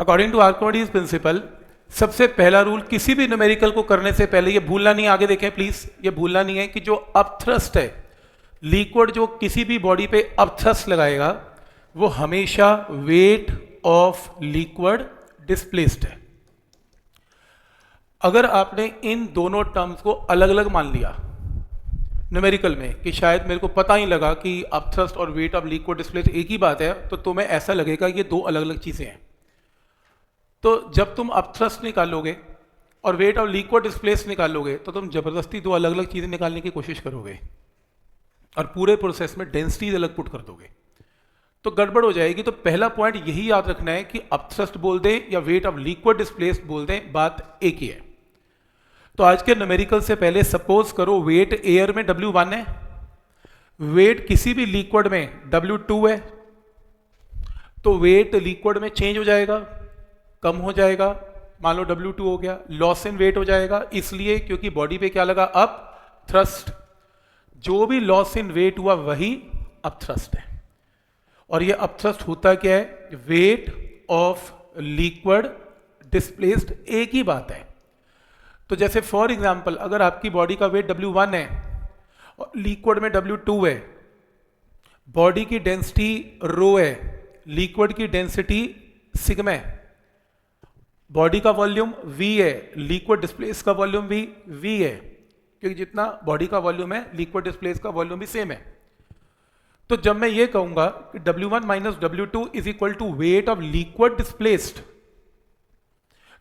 According to Archimedes principal, सबसे पहला rule किसी भी न्यूमेरिकल को करने से पहले, ये भूलना नहीं, आगे देखें प्लीज, ये भूलना नहीं है कि जो अपथ्रस्ट है, लिक्विड जो किसी भी बॉडी पे अपथ्रस्ट लगाएगा वो हमेशा वेट ऑफ लिक्विड डिस्प्लेस्ड है। अगर आपने इन दोनों टर्म्स को अलग अलग मान लिया न्यूमेरिकल में कि शायद मेरे को पता ही लगा कि अपथ्रस्ट और वेट ऑफ लिक्विड डिस्प्लेस्ड एक ही बात है, तो तुम्हें ऐसा लगेगा कि ये दो अलग अलग चीजें हैं। तो जब तुम अपथ्रस्ट निकालोगे और वेट ऑफ लिक्विड डिस्प्लेस्ड निकालोगे तो तुम जबरदस्ती दो अलग अलग चीजें निकालने की कोशिश करोगे और पूरे प्रोसेस में डेंसिटीज अलग पुट कर दोगे, तो गड़बड़ हो जाएगी। तो पहला पॉइंट यही याद रखना है कि अपथ्रस्ट बोल दें या वेट ऑफ लिक्विड डिस्प्लेस्ड बोल दें, बात एक ही है। तो आज के न्यूमेरिकल से पहले सपोज करो वेट एयर में W1 है, वेट किसी भी लिक्विड में W2 है, तो वेट लिक्विड में चेंज हो जाएगा, कम हो जाएगा, मान लो W2 हो गया, लॉस इन वेट हो जाएगा, इसलिए क्योंकि बॉडी पे क्या लगा, अप थ्रस्ट। जो भी लॉस इन वेट हुआ वही अप थ्रस्ट है। और ये अप थ्रस्ट होता क्या है, वेट ऑफ लिक्विड डिस्प्लेस्ड, एक ही बात है। तो जैसे फॉर एग्जांपल अगर आपकी बॉडी का वेट W1 है और लिक्विड में W2 है, बॉडी की डेंसिटी रो है, लिक्विड की डेंसिटी सिग्मा है, बॉडी का वॉल्यूम V है, लिक्विड डिस्प्लेस का वॉल्यूम भी V है, क्योंकि जितना बॉडी का वॉल्यूम है लिक्विड डिस्प्लेस का वॉल्यूम भी सेम है। तो जब मैं ये कहूंगा कि W1 minus W2 is equal to weight of liquid displaced,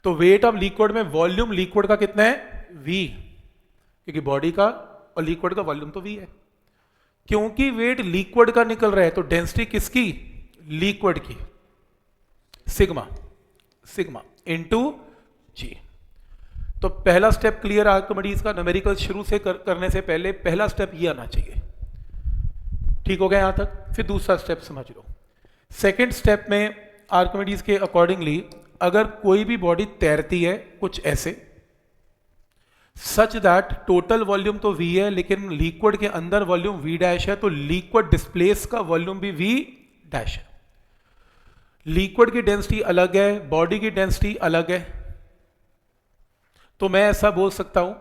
तो वेट ऑफ लिक्विड में वॉल्यूम लिक्विड का कितना है, V, क्योंकि बॉडी का और लिक्विड का वॉल्यूम तो V है। क्योंकि वेट लिक्विड का निकल रहा है तो डेंसिटी किसकी, लिक्विड की, सिग्मा सिग्मा इनटू G। तो पहला स्टेप क्लियर आर्किमिडीज का, न्यूमेरिकल शुरू से करने से पहले पहला स्टेप ये आना चाहिए। ठीक हो गया यहां तक। फिर दूसरा स्टेप समझ लो। सेकंड स्टेप में आर्किमिडीज के अकॉर्डिंगली अगर कोई भी बॉडी तैरती है कुछ ऐसे, सच दैट टोटल वॉल्यूम तो V है लेकिन लिक्विड के अंदर वॉल्यूम V डैश है, तो लिक्विड डिस्प्लेस का वॉल्यूम भी V डैश है। लिक्विड की डेंसिटी अलग है, बॉडी की डेंसिटी अलग है, तो मैं ऐसा बोल सकता हूं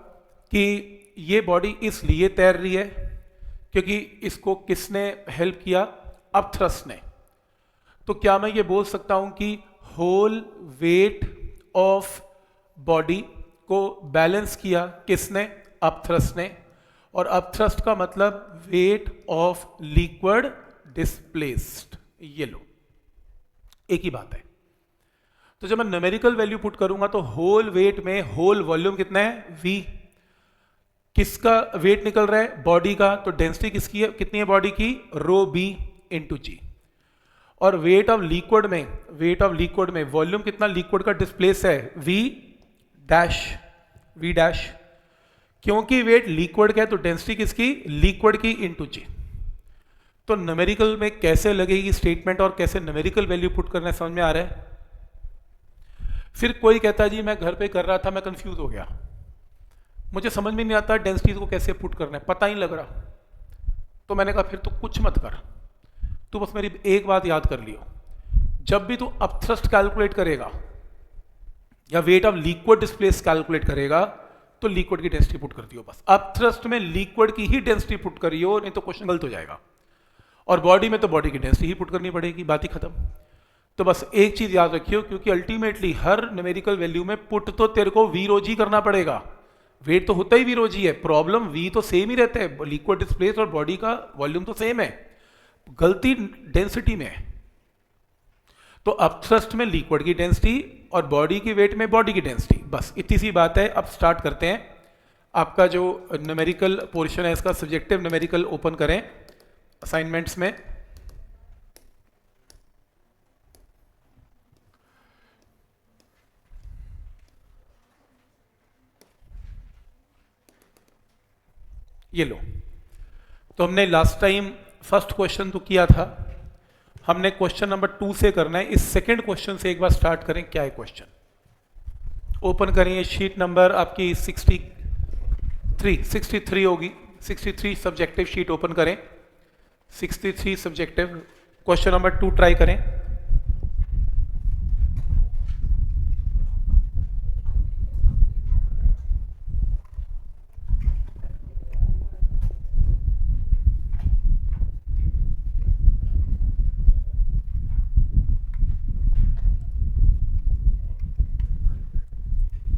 कि ये बॉडी इसलिए तैर रही है क्योंकि इसको किसने हेल्प किया, अपथ्रस्ट ने। तो क्या मैं ये बोल सकता हूं कि होल वेट ऑफ बॉडी को बैलेंस किया किसने, अपथ्रस्ट ने, और अपथ्रस्ट का मतलब वेट ऑफ लिक्विड डिस्प्लेस्ड, ये लो, एक ही बात है। तो जब मैं न्यूमेरिकल वैल्यू पुट करूंगा तो होल वेट में होल वॉल्यूम कितना है, V, किसका वेट निकल रहा है, बॉडी का, तो डेंसिटी किसकी है, कितनी है बॉडी की, रो B इंटू G। और वेट ऑफ लिक्विड में वॉल्यूम कितना लिक्विड का डिस्प्लेस है, V डैश, क्योंकि वेट लिक्विड का है तो डेंसिटी किसकी, लिक्विड की इंटू G। तो न्यूमेरिकल में कैसे लगेगी स्टेटमेंट और कैसे न्यूमेरिकल वैल्यू पुट करना है, समझ में आ रहा है। फिर कोई कहता है जी मैं घर पे कर रहा था, मैं कंफ्यूज हो गया, मुझे समझ में नहीं आता डेंसिटीज को कैसे पुट करना है, पता ही लग रहा। तो मैंने कहा फिर तो कुछ मत कर, तू बस मेरी एक बात याद कर लियो, जब भी तू अपथ्रस्ट कैलकुलेट करेगा या wait of liquid displace calculate करेगा तो लिक्विड की डेंसिटी पुट कर दियो बस। अपथ्रस्ट में लिक्विड की ही डेंसिटी पुट करियो, नहीं तो क्वेश्चन गलत हो जाएगा। और बॉडी में तो बॉडी की डेंसिटी ही पुट करनी पड़ेगी, बात ही खत्म। तो बस एक चीज याद रखियो, क्योंकि अल्टीमेटली हर न्यूमेरिकल वैल्यू में पुट तो तेरे को V रो G करना पड़ेगा, वेट तो होता ही V रो G है, प्रॉब्लम V तो सेम ही रहता है, लिक्विड डिस्प्लेस और बॉडी का वॉल्यूम तो सेम है, गलती डेंसिटी में है। तो अपथ्रस्ट में लिक्विड की डेंसिटी और बॉडी की वेट में बॉडी की डेंसिटी, बस इतनी सी बात है। अब स्टार्ट करते हैं। आपका जो न्यूमेरिकल पोर्शन है इसका सब्जेक्टिव न्यूमेरिकल ओपन करें असाइनमेंट्स में। ये लो, तो हमने लास्ट टाइम फर्स्ट क्वेश्चन तो किया था, हमने क्वेश्चन नंबर 2 से करना है। इस सेकंड क्वेश्चन से एक बार स्टार्ट करें। क्या है क्वेश्चन, ओपन करें। शीट नंबर आपकी 63 होगी, 63 सब्जेक्टिव शीट ओपन करें, 63 सब्जेक्टिव, क्वेश्चन नंबर 2 ट्राई करें।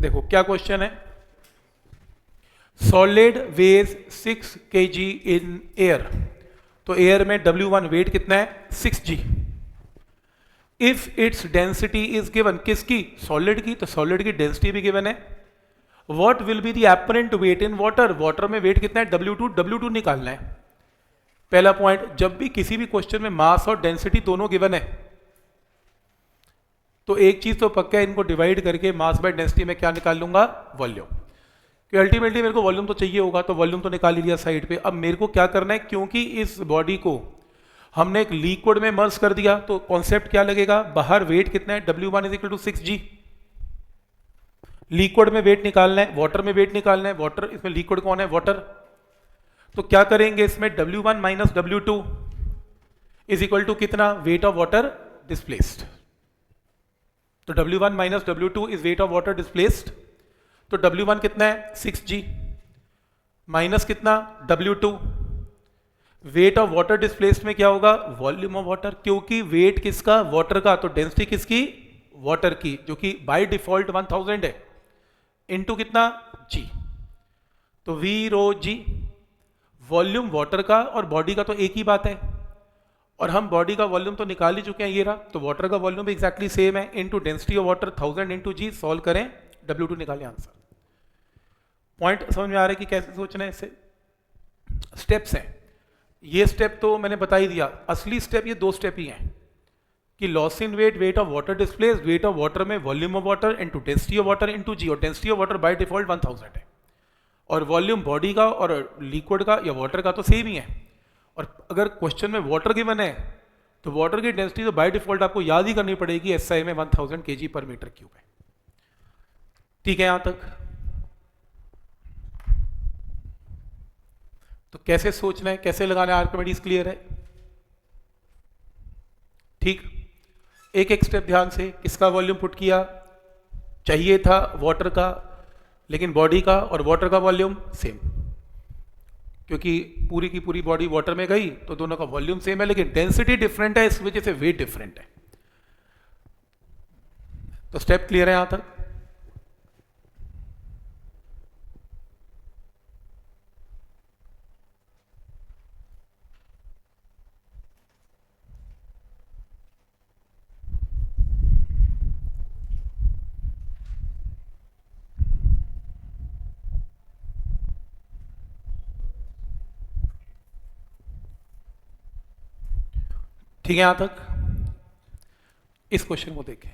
देखो क्या क्वेश्चन है, solid weighs 6 kg in air, तो एयर में W1 वेट कितना है 6g। If its density is given, किसकी, सॉलिड की, तो सॉलिड की डेंसिटी भी गिवन है। What will be the apparent weight in water, water में वेट कितना है W2 निकालना है। पहला पॉइंट, जब भी किसी भी क्वेश्चन में मास और डेंसिटी दोनों गिवन है तो एक चीज तो पक्का है, इनको डिवाइड करके मास बाय डेंसिटी में क्या निकाल लूंगा, वॉल्यूम, कि अल्टीमेटली मेरे को वॉल्यूम तो चाहिए होगा, तो वॉल्यूम तो निकाल ही लिया साइड पे। अब मेरे को क्या करना है, क्योंकि इस बॉडी को हमने एक लिक्विड में मर्ज कर दिया, तो कॉन्सेप्ट क्या लगेगा, बाहर वेट कितना है W1 is equal to 6g। Liquid में वेट निकालना है, वाटर में वेट निकालना है, वाटर, इसमें लिक्विड कौन है, वाटर, तो क्या करेंगे इसमें W1 minus W2 is equal to कितना, वेट ऑफ वाटर डिस्प्लेस्ड। तो W1 minus W2 is weight of water displaced, तो W1 कितना है 6g माइनस कितना W2, wait of water displaced में क्या होगा, वॉल्यूम ऑफ वाटर, क्योंकि वेट किसका, वाटर का, तो डेंसिटी किसकी, वाटर की, जो कि बाय डिफॉल्ट 1000 है, इनटू कितना g, तो v रो g, वॉल्यूम वाटर का और बॉडी का तो एक ही बात है, और हम बॉडी का वॉल्यूम तो निकाल ही चुके हैं, ये रहा, तो वाटर का वॉल्यूम भी एक्जैक्टली सेम है, into density of water 1000 into g, solve करें W2 निकालें आंसर। पॉइंट समझ में आ रहा है कि कैसे सोचना है इससे। स्टेप्स हैं, ये स्टेप तो मैंने बता ही दिया, असली स्टेप ये दो स्टेप ही हैं, कि loss in weight, weight of water displace, weight of water में volume of water into density of water into g, और density of water by default 1000 है, और वॉल्यूम बॉडी का और लिक्विड का या वाटर का तो सेम ही है। और अगर क्वेश्चन में वाटर गिवन है तो वाटर की डेंसिटी तो बाय डिफॉल्ट आपको याद ही करनी पड़ेगी, SI में 1000 kg पर मीटर क्यूब है। ठीक है यहां तक, तो कैसे सोचना है, कैसे लगाना है, आर्किमिडीज क्लियर है, ठीक। एक एक स्टेप ध्यान से, किसका वॉल्यूम पुट किया, चाहिए था वाटर का, लेकिन बॉडी का और वाटर का वॉल्यूम सेम, क्योंकि पूरी की पूरी बॉडी वाटर में गई तो दोनों का वॉल्यूम सेम है, लेकिन डेंसिटी डिफरेंट है, इस वजह से वेट डिफरेंट है। तो स्टेप क्लियर है यहां तक। ठीक है यहां तक। इस क्वेश्चन को देखें,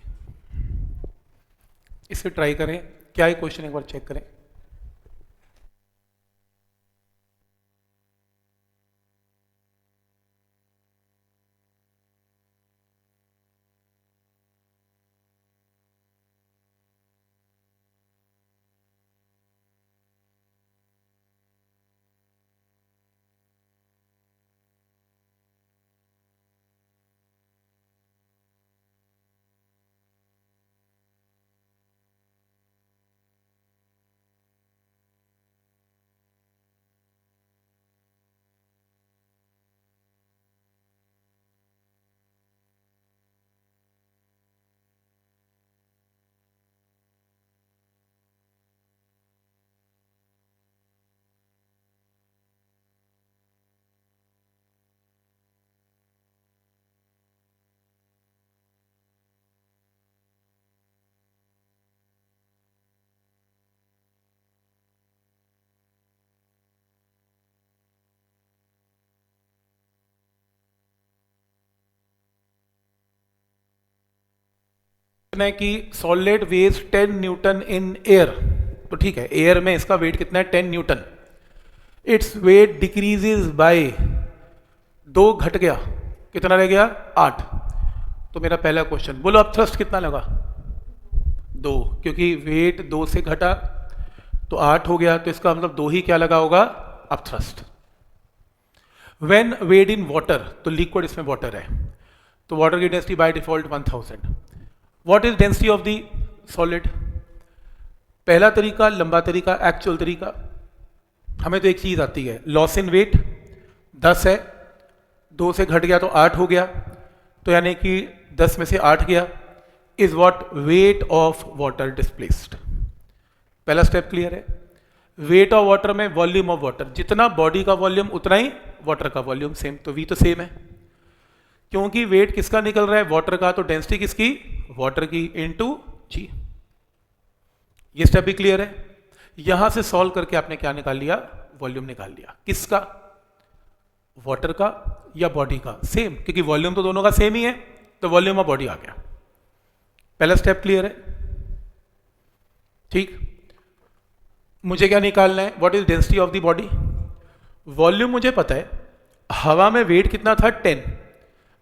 इसे ट्राई करें, क्या है क्वेश्चन एक बार चेक करें। कि solid weighs 10 newton in air, तो ठीक है, एयर में इसका वेट कितना है 10 Newton, its weight decreases bye 2 घट गया, कितना रह गया 8। तो मेरा पहला क्वेश्चन, बोलो अब थ्रस्ट कितना लगा 2, क्योंकि वेट 2 से घटा तो 8 हो गया, तो इसका मतलब 2 ही क्या लगा होगा अब thrust. When weight in water, तो लिक्विड इसमें वाटर है, तो वाटर की density by default 1000। What is density of the solid, पहला तरीका लंबा तरीका, एक्चुअल तरीका, हमें तो एक चीज आती है, लॉस इन वेट 10 है, 2 से घट गया तो 8 हो गया, तो यानी कि 10 में से 8 गया, is what wait of water displaced. पहला स्टेप क्लियर है। वेट ऑफ वाटर में वॉल्यूम ऑफ वाटर, जितना बॉडी का वॉल्यूम उतना ही वाटर का वॉल्यूम सेम, तो वी तो सेम है। क्योंकि वेट किसका निकल रहा है, वाटर का, तो डेंसिटी किसकी, वाटर की, इनटू जी। ये स्टेप भी क्लियर है। यहां से सॉल्व करके आपने क्या निकाल लिया, वॉल्यूम निकाल लिया। किसका, वाटर का या बॉडी का, सेम, क्योंकि वॉल्यूम तो दोनों का सेम ही है, तो वॉल्यूम ऑफ बॉडी आ गया। पहला स्टेप क्लियर है, ठीक। मुझे क्या निकालना है, what is density of the body. Volume मुझे पता है, हवा में वेट कितना था, 10।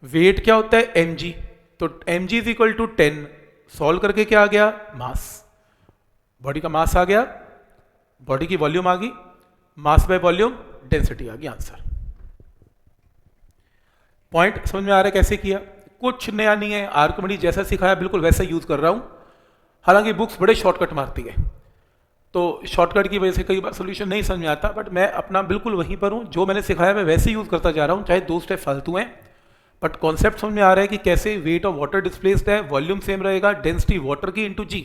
वेट क्या होता है, mg, तो mg is equal to 10। Solve करके क्या आ गया, मास। बॉडी का मास आ गया, बॉडी की वॉल्यूम आ गई, मास बाय वॉल्यूम डेंसिटी आ गई, आंसर। पॉइंट समझ में आ रहा है कैसे किया, कुछ नया नहीं है, आर्किमिडीज जैसा सिखाया बिल्कुल वैसा यूज कर रहा हूं। हालांकि बुक्स बड़े शॉर्टकट मारती है, तो शॉर्टकट की वजह से कई बार सोल्यूशन नहीं समझ में आता, बट मैं अपना बिल्कुल वहीं पर हूं, जो मैंने सिखाया मैं वैसे यूज करता जा रहा हूं, चाहे 2 स्टेप फालतू हैं, बट कॉन्सेप्ट समझ में आ रहा है कि कैसे वेट ऑफ वाटर डिस्प्लेस्ड है, वॉल्यूम सेम रहेगा, डेंसिटी वाटर की इंटू जी,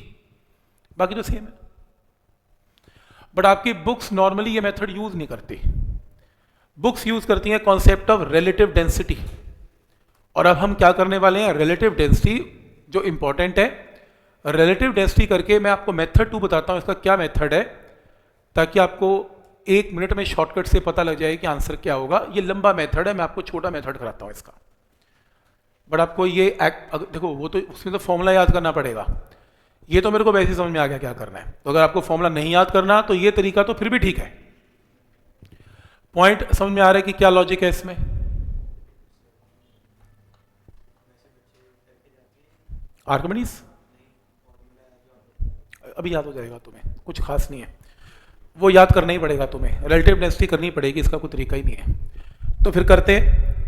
बाकी तो सेम है। बट आपकी बुक्स नॉर्मली ये मेथड यूज नहीं करती, बुक्स यूज करती हैं कॉन्सेप्ट ऑफ रिलेटिव डेंसिटी। और अब हम क्या करने वाले हैं, रिलेटिव डेंसिटी जो इंपॉर्टेंट है, रिलेटिव डेंसिटी करके मैं आपको मेथड 2 बताता हूं, इसका क्या मेथड है, ताकि आपको 1 मिनट में शॉर्टकट से पता लग जाए कि आंसर क्या होगा। ये लंबा मेथड है, मैं आपको छोटा मेथड कराता हूं इसका, बट आपको ये देखो, वो तो उसमें तो फॉर्मूला याद करना पड़ेगा, ये तो मेरे को वैसे ही समझ में आ गया क्या करना है। तो अगर आपको फॉर्मूला नहीं याद करना तो ये तरीका तो फिर भी ठीक है। पॉइंट समझ में आ रहा है कि क्या लॉजिक है इसमें। आर्किमिडीज अभी याद हो जाएगा तुम्हें, कुछ खास नहीं है, वो याद करना ही पड़ेगा तुम्हें, रिलेटिव डेंसिटी करनी पड़ेगी, इसका कोई तरीका ही नहीं है। तो फिर करते हैं,